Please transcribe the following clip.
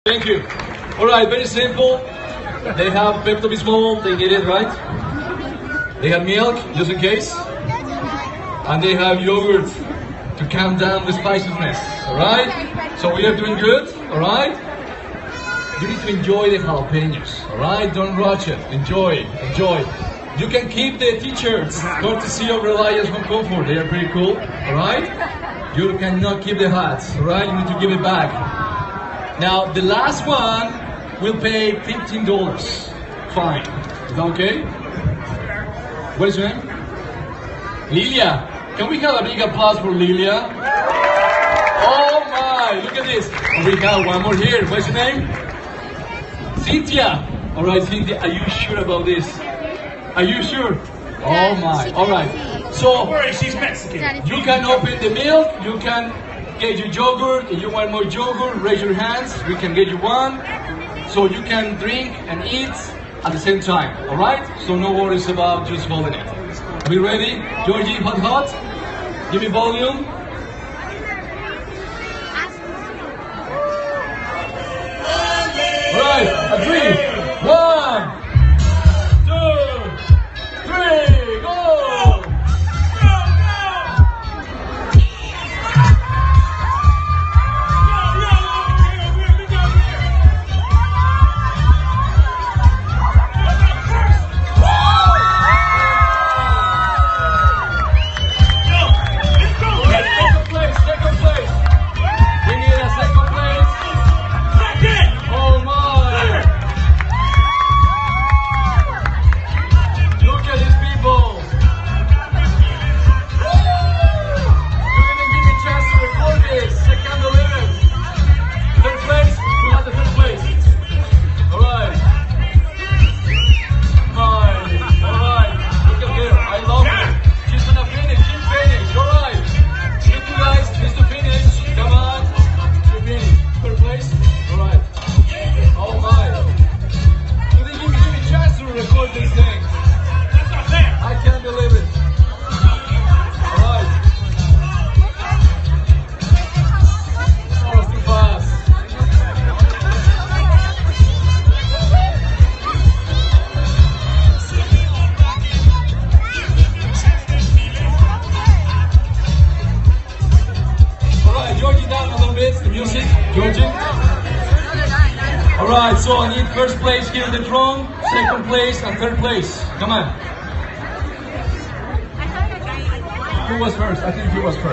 Thank you. All right, very simple. They have Pepto-Bismol, they get it, right? They have milk, just in case. And they have yogurt to calm down the spiciness, all right? So we are doing good, all right? You need to enjoy the jalapenos, all right? Don't rush it. Enjoy, enjoy. You can keep the t-shirts, courtesy of Reliance Home Comfort. They are pretty cool, all right? You cannot keep the hats, all right? You need to give it back. Now, the last one will pay $15. Fine. Is that okay? What is your name? Lilia. Can we have a big applause for Lilia? Oh my, look at this. And we have one more here. What's your name? Cynthia. All right, Cynthia, are you sure about this? Are you sure? Oh my, all right. So, Don't worry, she's Mexican. you can open the milk, you can get your yogurt. If you want more yogurt, raise your hands. We can get you one. So you can drink and eat at the same time, all right? So no worries about just holding it. We ready? Georgie, hot, hot? Give me volume. All right, a 3, 1, 2, 3, go! The music, Georgie. All right, so I need first place here in the throne, second place, and third place. Come on. Who was first? I think he was first.